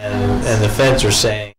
and the feds are saying.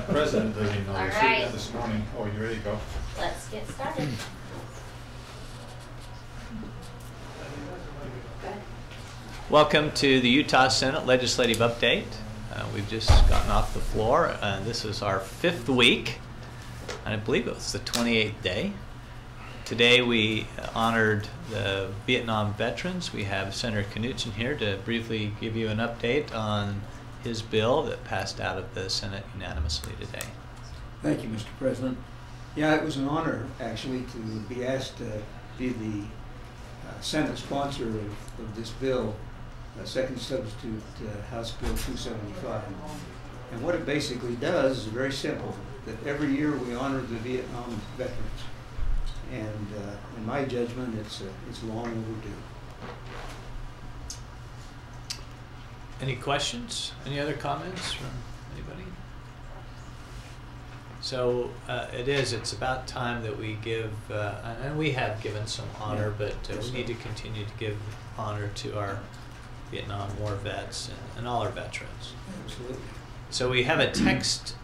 President doesn't even know All we right. that this morning. Oh, you ready to go? Let's get started. Welcome to the Utah Senate Legislative Update. We've just gotten off the floor. This is our 5th week, and I believe it was the 28th day. Today we honored the Vietnam veterans. We have Senator Knudsen here to briefly give you an update on his bill that passed out of the Senate unanimously today. Thank you, Mr. President. Yeah, it was an honor, actually, to be asked to be the Senate sponsor of this bill, second substitute House Bill 275. And what it basically does is very simple, that every year we honor the Vietnam veterans. And in my judgment, it's long overdue. Any questions? Any other comments from anybody? So it's about time that we give, and we have given some honor, but we need to continue to give honor to our Vietnam War vets and all our veterans. Absolutely. So we have a text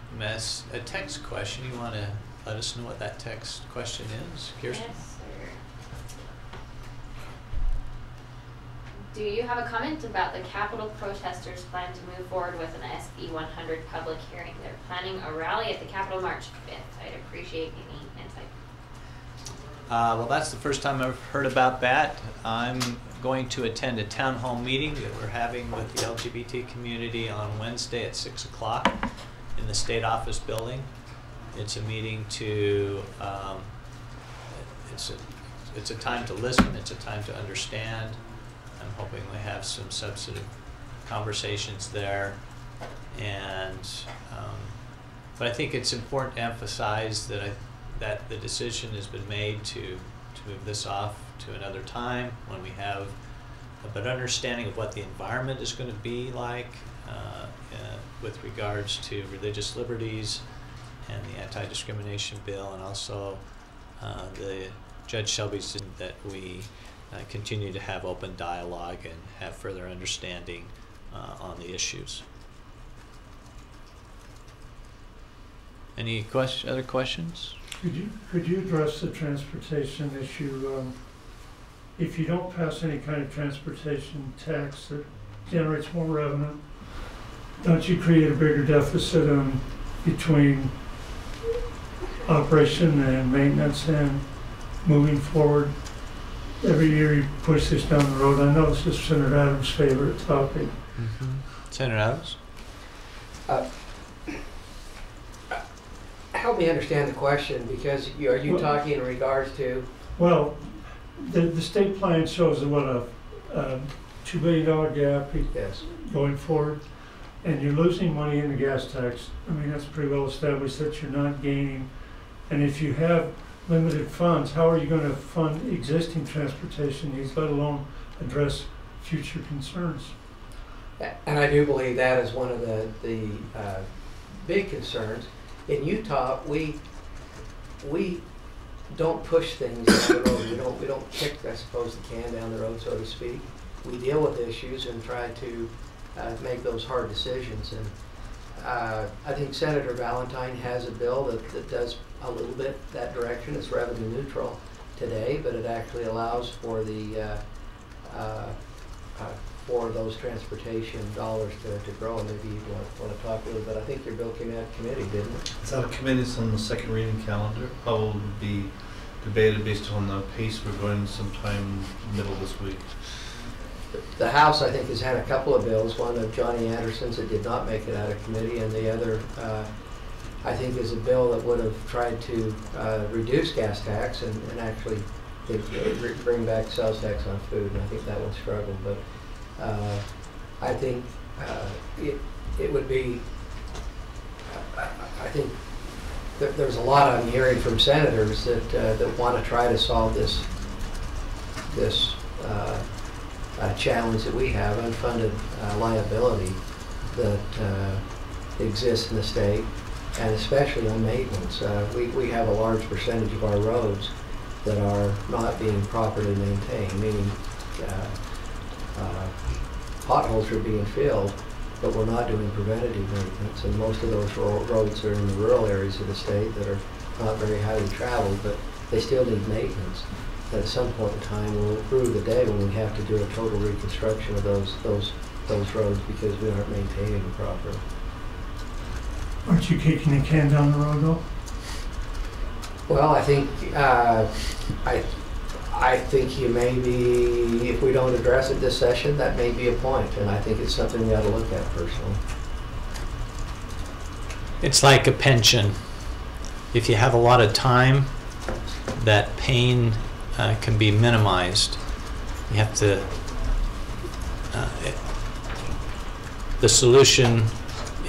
question. You want to let us know what that text question is, Kirsten? Yes, sir. Do you have a comment about the Capitol protesters' plan to move forward with an SB 100 public hearing? They're planning a rally at the Capitol March 5th. I'd appreciate any insight. Well, that's the first time I've heard about that. I'm going to attend a town hall meeting that we're having with the LGBT community on Wednesday at 6 o'clock in the State Office building. It's a meeting to, it's a time to listen, it's a time to understand. I'm hoping we have some substantive conversations there. And, but I think it's important to emphasize that the decision has been made to move this off to another time when we have a better understanding of what the environment is going to be like with regards to religious liberties and the anti-discrimination bill, and also the Judge Shelby's that we continue to have open dialogue and have further understanding on the issues. Any other questions? Could you address the transportation issue? If you don't pass any kind of transportation tax that generates more revenue, don't you create a bigger deficit between operation and maintenance and moving forward? Every year you push this down the road. I know this is Senator Adams' favorite topic. Mm-hmm. Senator Adams? Help me understand the question, because are you talking in regards to? Well, the state plan shows what a $2 billion gap yes. going forward, and you're losing money in the gas tax. I mean, that's pretty well established that you're not gaining. And if you have limited funds, how are you going to fund existing transportation needs, let alone address future concerns? And I do believe that is one of the big concerns. In Utah, we don't push things down the road. We don't kick, I suppose, the can down the road, so to speak. We deal with issues and try to make those hard decisions. And I think Senator Valentine has a bill that does a little bit that direction. It's revenue neutral today, but it actually allows for the for those transportation dollars to grow. And maybe you want to talk a little bit. I think your bill came out of committee, didn't it? It's out of committee. It's on the second reading calendar. Probably will be debated based on the pace we're going sometime middle of this week. The House, I think, has had a couple of bills. One of Johnny Anderson's that did not make it out of committee, and the other, I think, is a bill that would have tried to reduce gas tax and actually bring back sales tax on food, and I think that one struggled. But I think it would be, I think there's a lot I'm hearing from senators that want to try to solve this challenge that we have, unfunded liability that exists in the state, and especially on maintenance. We have a large percentage of our roads that are not being properly maintained, meaning potholes are being filled, but we're not doing preventative maintenance, and most of those roads are in the rural areas of the state that are not very highly traveled, but they still need maintenance. that at some point in time will accrue the day when we have to do a total reconstruction of those roads because we aren't maintaining them properly. Aren't you kicking the can down the road though? Well, I think I think you may be, if we don't address it this session, that may be a point, and I think it's something we ought to look at personally. It's like a pension. If you have a lot of time, that pain can be minimized. You have to, the solution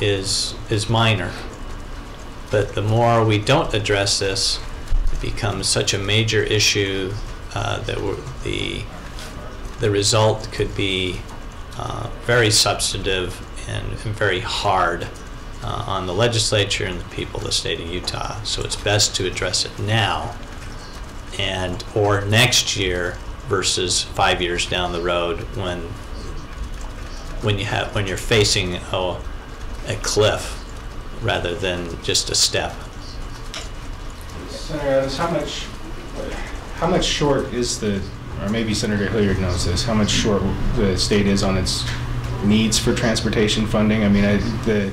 is minor, but the more we don't address this, it becomes such a major issue that the result could be very substantive and very hard on the legislature and the people of the state of Utah. So it's best to address it now or next year versus 5 years down the road when you're facing a cliff rather than just a step. Senator Adams, how much short is or maybe Senator Hilliard knows this, how much short the state is on its needs for transportation funding? I mean, the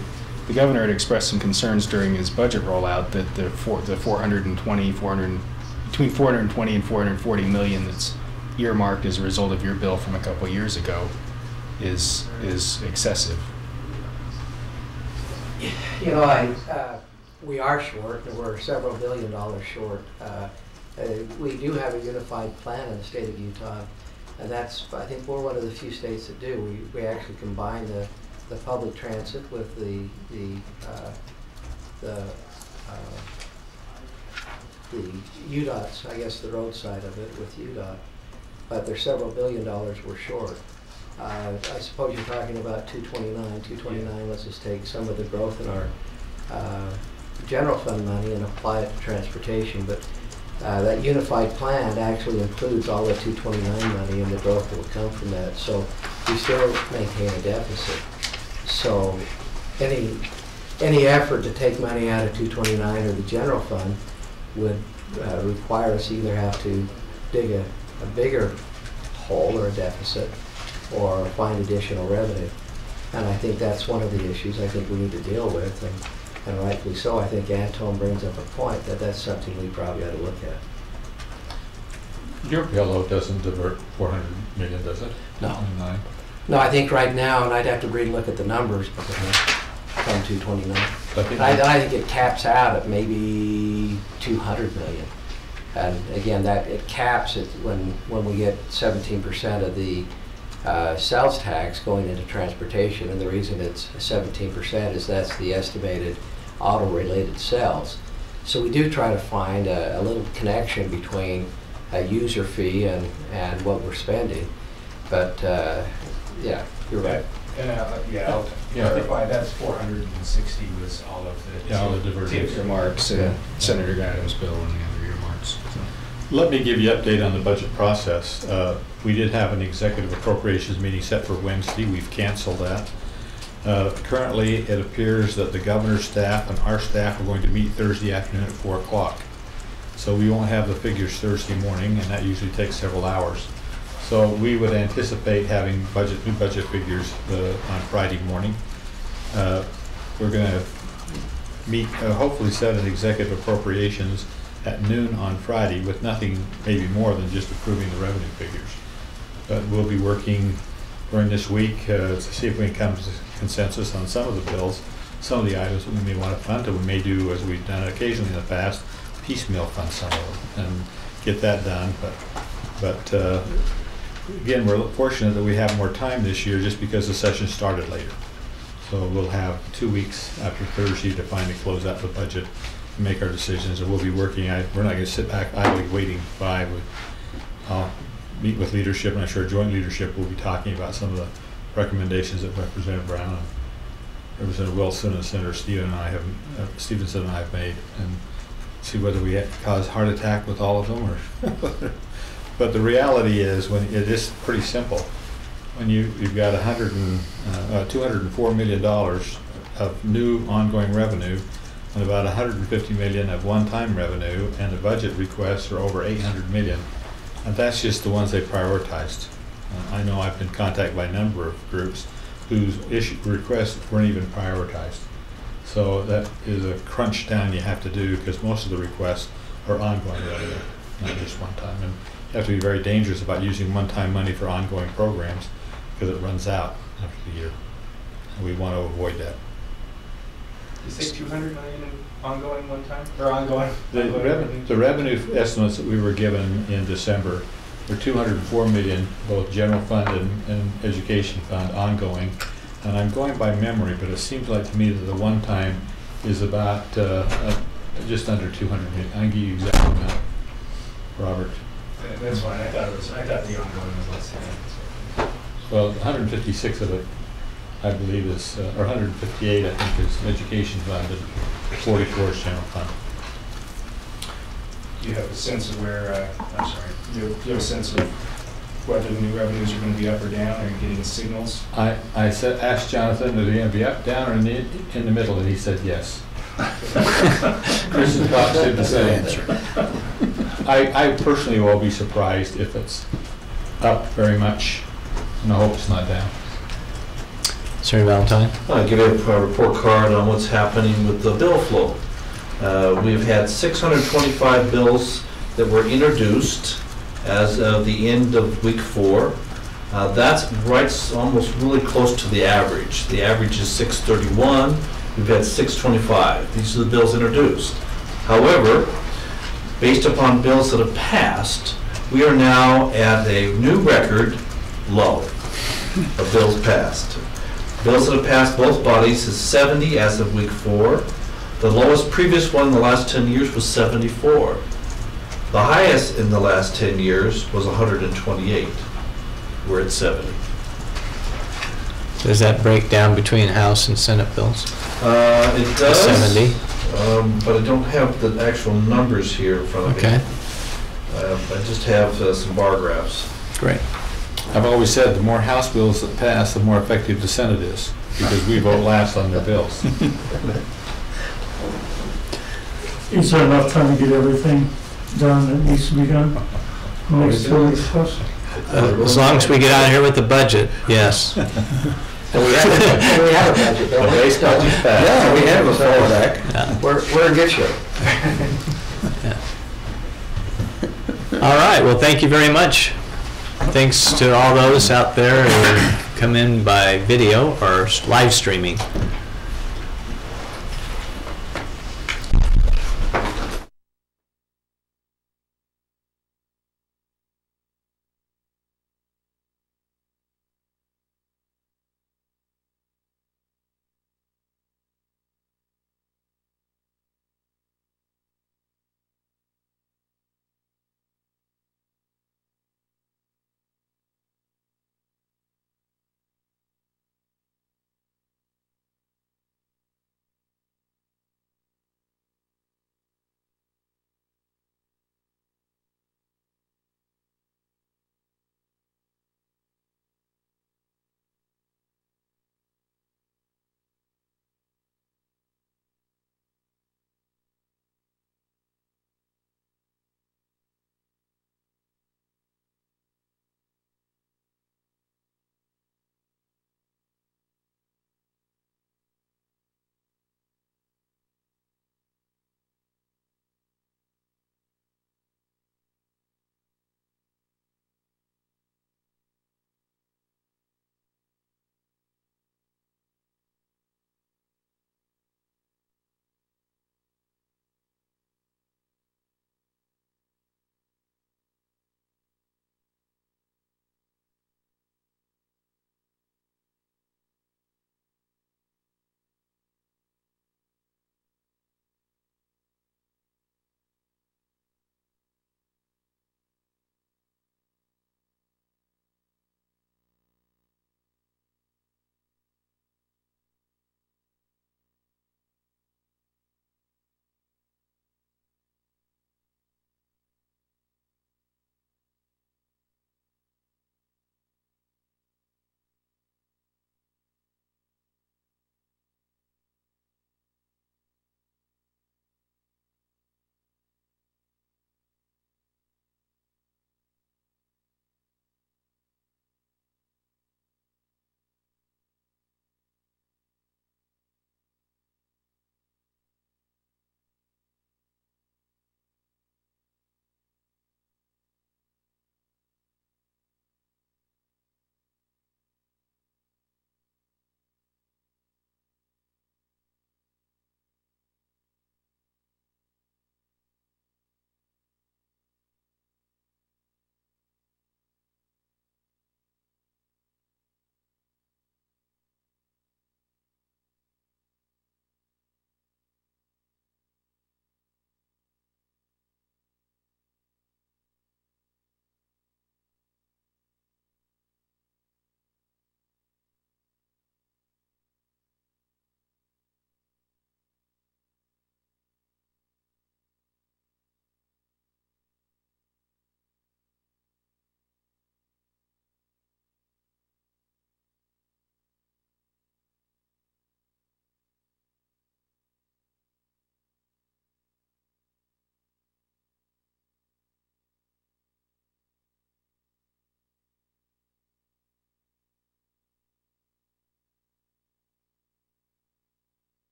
governor had expressed some concerns during his budget rollout that between 420 and 440 million that's earmarked as a result of your bill from a couple of years ago is excessive. You know, we are short, and we're several $1 billion short. We do have a unified plan in the state of Utah, and I think we're one of the few states that do. We actually combine the public transit with the UDOT's, I guess the road side of it with UDOT, but there's several $1 billion we're short. I suppose you're talking about 229, let's just take some of the growth in our general fund money and apply it to transportation, but that unified plan actually includes all the 229 money and the growth that will come from that, so we still maintain a deficit. So any effort to take money out of 229 or the general fund would require us either have to dig a bigger hole or a deficit or find additional revenue. And I think that's one of the issues I think we need to deal with, and rightfully so. I think Antone brings up a point that that's something we probably ought to look at. Your bill doesn't divert 400 million, does it? No. No, I think right now, and I'd have to re-look at the numbers, but from 229. I think it caps out at maybe 200 million. And again, that it caps it when we get 17% of the sales tax going into transportation, and the reason it's 17% is that's the estimated auto-related sales. So we do try to find a little connection between a user fee and what we're spending. But yeah, you're right. I'll clarify, that's 460 was all of the All the diverted earmarks and Senator Adams' bill and the other earmarks. So. Let me give you an update on the budget process. We did have an executive appropriations meeting set for Wednesday. We've canceled that. Currently, it appears that the governor's staff and our staff are going to meet Thursday afternoon at 4 o'clock. So we won't have the figures Thursday morning, and that usually takes several hours. So we would anticipate having new budget figures on Friday morning. We're going to meet, hopefully set an executive appropriations at noon on Friday with nothing maybe more than just approving the revenue figures. But we'll be working during this week to see if we can come to consensus on some of the bills, some of the items that we may want to fund, and we may do, as we've done occasionally in the past, piecemeal fund some of them and get that done. But again, we're fortunate that we have more time this year just because the session started later. So we'll have 2 weeks after Thursday to finally close out the budget and make our decisions, and we'll be working. We're not going to sit back idly waiting by. I'll meet with leadership, and I'm sure joint leadership will be talking about some of the recommendations that Representative Brown and Representative Wilson and Senator Stevenson and I have made, and see whether we cause heart attack with all of them or. But the reality is, when it is pretty simple, when you've got $204 million of new ongoing revenue and about $150 million of one-time revenue, and the budget requests are over $800 million, And that's just the ones they prioritized. I know I've been contacted by a number of groups whose requests weren't even prioritized. So that is a crunch down you have to do, because most of the requests are ongoing revenue, not just one time. And you have to be very dangerous about using one-time money for ongoing programs, because it runs out after the year. And we want to avoid that. You say 200 million in ongoing one time, or ongoing? The revenue estimates that we were given in December were 204 million, both general fund and education fund ongoing. And I'm going by memory, but it seems like to me that the one time is about just under 200 million. I can give you exact amount, Robert. That's fine. I thought the ongoing was less than. Well, 156 of it, I believe, is, or 158, I think, is education fund, and 44 is general fund. Do you have a sense of where, I'm sorry, do you have a sense of whether the new revenues are going to be up or down? Are you getting signals? I asked Jonathan, is he going to be up, down, or in the middle, and he said yes. Chris's box did the same. I personally will be surprised if it's up very much, and I hope it's not down. Sir Valentine? I'll give you a report card on what's happening with the bill flow. We've had 625 bills that were introduced as of the end of week 4. That's right, almost really close to the average. The average is 631. We've had 625. These are the bills introduced. However, based upon bills that have passed, we are now at a new record low of bills passed. Bills that have passed both bodies is 70 as of week 4. The lowest previous one in the last 10 years was 74. The highest in the last 10 years was 128. We're at 70. Does that break down between House and Senate bills? It does. 70. But I don't have the actual numbers here in front of me. Okay. I just have some bar graphs. Great. I've always said the more House bills that pass, the more effective the Senate is, because we vote last on their bills. Is there enough time to get everything done that needs to be done? Next 2 weeks plus? As long as we get out of here with the budget, yes. And we have a budget, don't we? base budget's passed. Yeah, we have a fallback. Yeah. We're in good shape. All right, well, thank you very much. Thanks to all those out there who come in by video or live streaming.